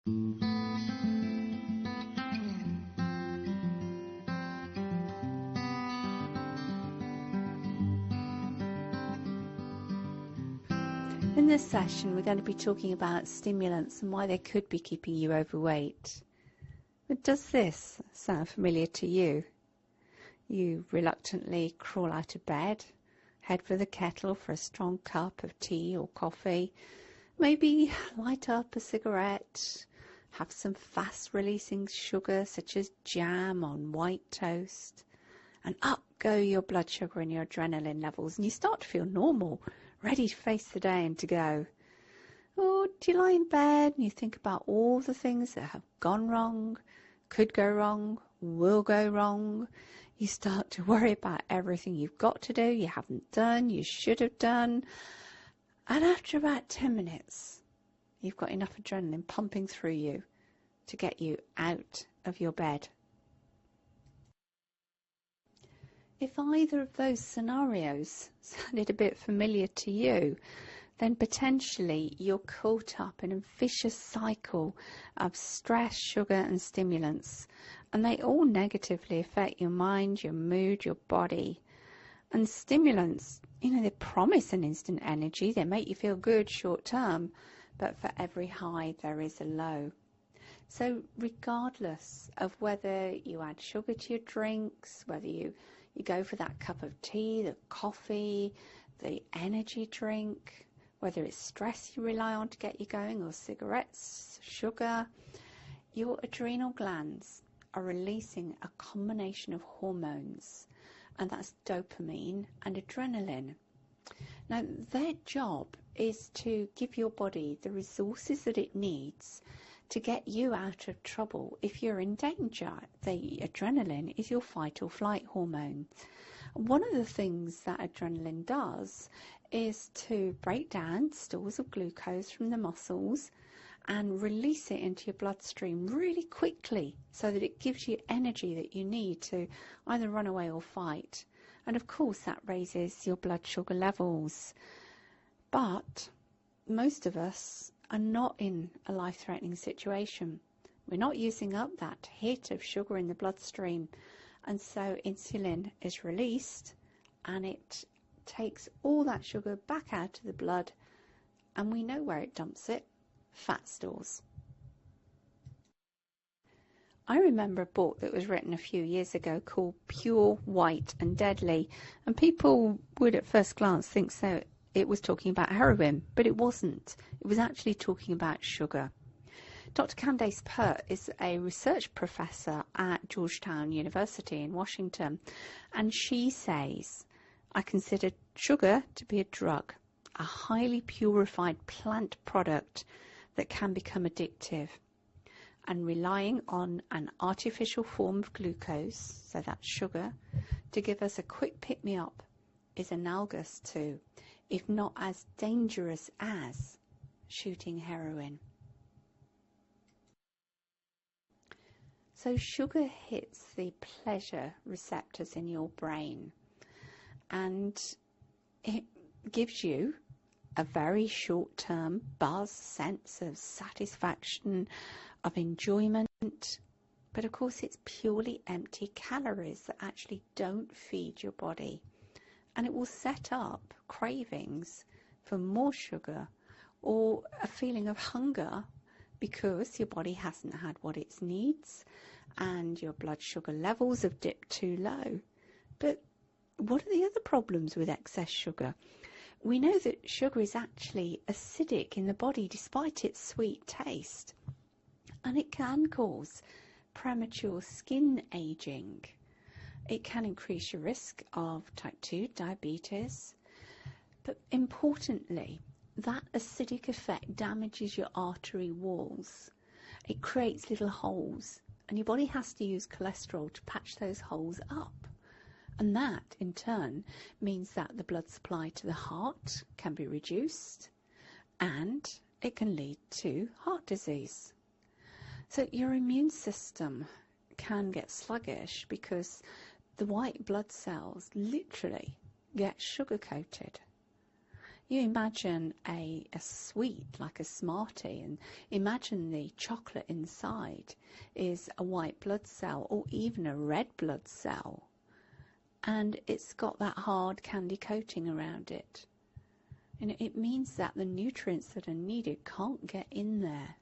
In this session, we're going to be talking about stimulants and why they could be keeping you overweight. But does this sound familiar to you? You reluctantly crawl out of bed, head for the kettle for a strong cup of tea or coffee, maybe light up a cigarette, have some fast-releasing sugar such as jam on white toast, and up go your blood sugar and your adrenaline levels, and you start to feel normal, ready to face the day and to go. Or do you lie in bed and you think about all the things that have gone wrong, could go wrong, will go wrong? You start to worry about everything you've got to do, you haven't done, you should have done. And after about 10 minutes, you've got enough adrenaline pumping through you to get you out of your bed. If either of those scenarios sounded a bit familiar to you, then potentially you're caught up in a vicious cycle of stress, sugar and stimulants, and they all negatively affect your mind, your mood, your body. And stimulants, they promise an instant energy, they make you feel good short term, but for every high there is a low. So regardless of whether you add sugar to your drinks, whether you go for that cup of tea, the coffee, the energy drink, whether it's stress you rely on to get you going or cigarettes, sugar, your adrenal glands are releasing a combination of hormones, and that's dopamine and adrenaline. Now, their job is to give your body the resources that it needs to get you out of trouble if you're in danger. The adrenaline is your fight or flight hormone. One of the things that adrenaline does is to break down stores of glucose from the muscles and release it into your bloodstream really quickly so that it gives you energy that you need to either run away or fight. And of course that raises your blood sugar levels. But most of us are not in a life-threatening situation. We're not using up that hit of sugar in the bloodstream, and so insulin is released and it takes all that sugar back out of the blood, and we know where it dumps it: fat stores. I remember a book that was written a few years ago called Pure, White and Deadly, and people would at first glance think so it was talking about heroin, but it wasn't. It was actually talking about sugar. Dr. Candace Pert is a research professor at Georgetown University in Washington, and she says, "I consider sugar to be a drug, a highly purified plant product that can become addictive. And relying on an artificial form of glucose, so that's sugar, to give us a quick pick-me-up is analogous to, if not as dangerous as, shooting heroin." So sugar hits the pleasure receptors in your brain, and it gives you a very short-term buzz, sense of satisfaction, of enjoyment, but of course it's purely empty calories that actually don't feed your body, and it will set up cravings for more sugar or a feeling of hunger because your body hasn't had what it needs and your blood sugar levels have dipped too low. But what are the other problems with excess sugar? We know that sugar is actually acidic in the body despite its sweet taste, and it can cause premature skin aging. It can increase your risk of type 2 diabetes, but importantly, that acidic effect damages your artery walls. It creates little holes, and your body has to use cholesterol to patch those holes up. And that, in turn, means that the blood supply to the heart can be reduced, and it can lead to heart disease. So your immune system can get sluggish because the white blood cells literally get sugar-coated. You imagine a sweet like a Smartie, and imagine the chocolate inside is a white blood cell or even a red blood cell, and it's got that hard candy coating around it. And it means that the nutrients that are needed can't get in there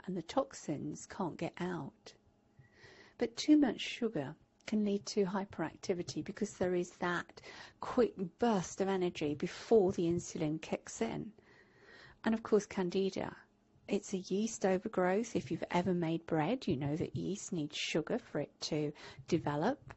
and the toxins can't get out. But too much sugar can lead to hyperactivity because there is that quick burst of energy before the insulin kicks in. And of course, candida, it's a yeast overgrowth. If you've ever made bread, you know that yeast needs sugar for it to develop.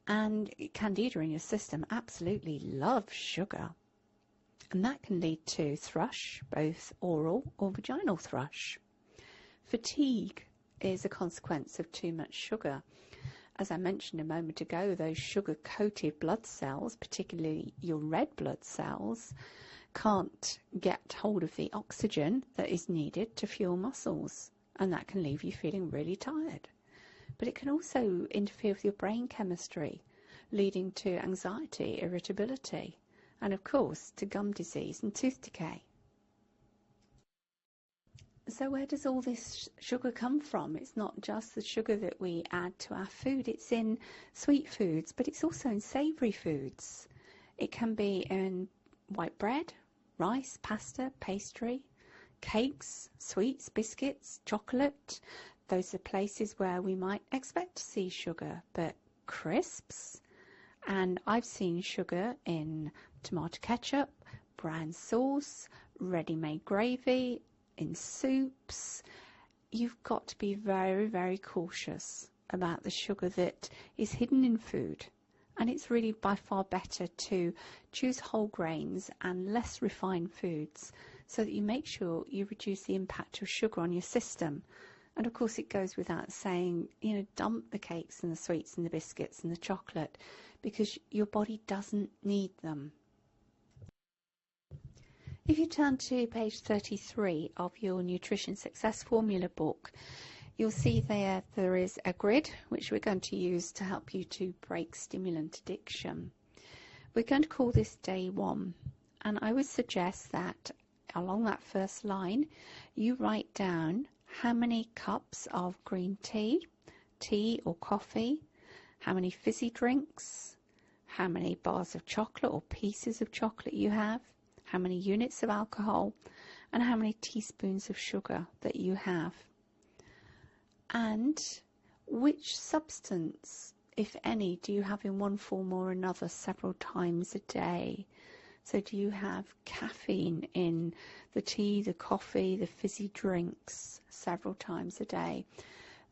And candida in your system absolutely loves sugar. And that can lead to thrush, both oral or vaginal thrush. Fatigue is a consequence of too much sugar. As I mentioned a moment ago, those sugar-coated blood cells, particularly your red blood cells, can't get hold of the oxygen that is needed to fuel muscles, and that can leave you feeling really tired. But it can also interfere with your brain chemistry, leading to anxiety, irritability, and of course to gum disease and tooth decay. So where does all this sugar come from? It's not just the sugar that we add to our food. It's in sweet foods, but it's also in savoury foods. It can be in white bread, rice, pasta, pastry, cakes, sweets, biscuits, chocolate. Those are places where we might expect to see sugar, but crisps. And I've seen sugar in tomato ketchup, brown sauce, ready-made gravy, in soups. You've got to be very, very cautious about the sugar that is hidden in food. And it's really by far better to choose whole grains and less refined foods so that you make sure you reduce the impact of sugar on your system. And of course it goes without saying, dump the cakes and the sweets and the biscuits and the chocolate because your body doesn't need them. If you turn to page 33 of your Nutrition Success Formula book, you'll see there is a grid which we're going to use to help you to break stimulant addiction. We're going to call this day 1, and I would suggest that along that first line you write down how many cups of green tea or coffee, how many fizzy drinks, how many bars of chocolate or pieces of chocolate you have, how many units of alcohol, and how many teaspoons of sugar that you have. And which substance, if any, do you have in one form or another several times a day? So do you have caffeine in the tea, the coffee, the fizzy drinks several times a day?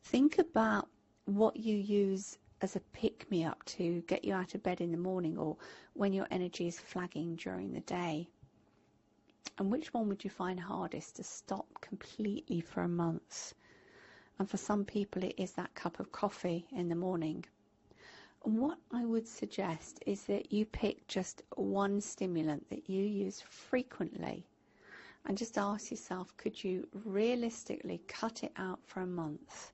Think about what you use as a pick-me-up to get you out of bed in the morning or when your energy is flagging during the day. And which one would you find hardest to stop completely for a month? And for some people it is that cup of coffee in the morning. And what I would suggest is that you pick just one stimulant that you use frequently and just ask yourself, could you realistically cut it out for a month?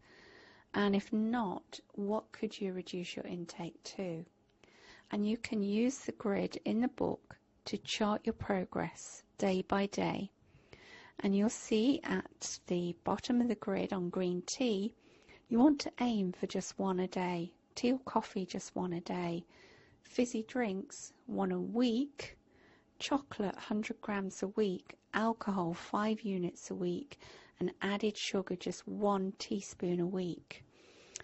And if not, what could you reduce your intake to? And you can use the grid in the book to chart your progress day by day. And you'll see at the bottom of the grid on green tea, you want to aim for just one a day. Tea or coffee, just one a day. Fizzy drinks, 1 a week. Chocolate, 100 grams a week. Alcohol, 5 units a week. And added sugar, just 1 teaspoon a week.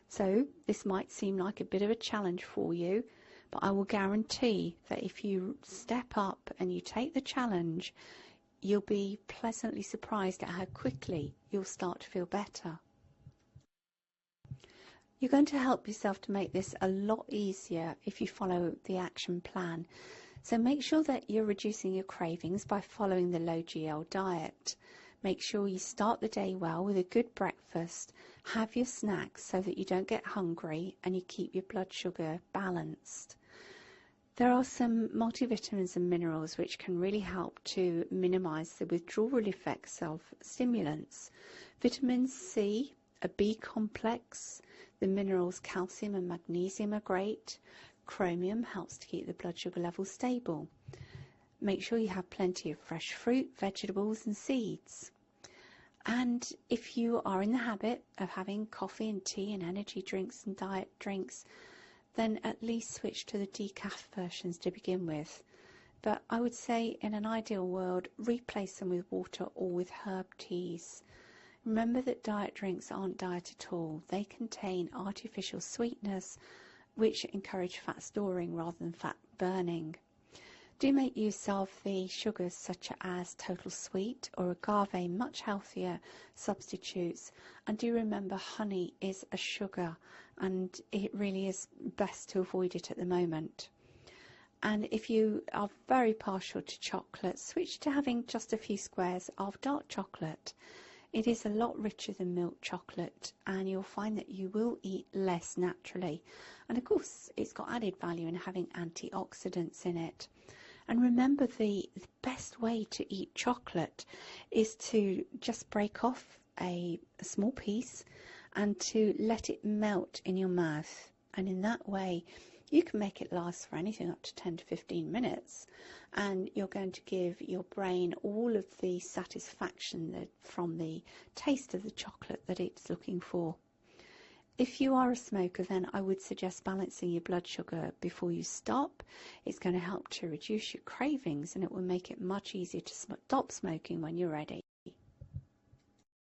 So this might seem like a bit of a challenge for you, but I will guarantee that if you step up and you take the challenge, you'll be pleasantly surprised at how quickly you'll start to feel better. You're going to help yourself to make this a lot easier if you follow the action plan. So make sure that you're reducing your cravings by following the low GL diet. Make sure you start the day well with a good breakfast. Have your snacks so that you don't get hungry and you keep your blood sugar balanced. There are some multivitamins and minerals which can really help to minimize the withdrawal effects of stimulants. Vitamin C, a B complex, the minerals calcium and magnesium are great. Chromium helps to keep the blood sugar level stable. Make sure you have plenty of fresh fruit, vegetables and seeds. And if you are in the habit of having coffee and tea and energy drinks and diet drinks, then at least switch to the decaf versions to begin with. But I would say in an ideal world, replace them with water or with herb teas. Remember that diet drinks aren't diet at all. They contain artificial sweeteners which encourage fat storing rather than fat burning. Do make use of the sugars such as Total Sweet or agave, much healthier substitutes. And do remember honey is a sugar and it really is best to avoid it at the moment. And if you are very partial to chocolate, switch to having just a few squares of dark chocolate. It is a lot richer than milk chocolate and you'll find that you will eat less naturally. And of course, it's got added value in having antioxidants in it. And remember, the best way to eat chocolate is to just break off a small piece and to let it melt in your mouth. And in that way, you can make it last for anything up to 10 to 15 minutes. And you're going to give your brain all of the satisfaction from the taste of the chocolate that it's looking for. If you are a smoker, then I would suggest balancing your blood sugar before you stop. It's going to help to reduce your cravings and it will make it much easier to stop smoking when you're ready.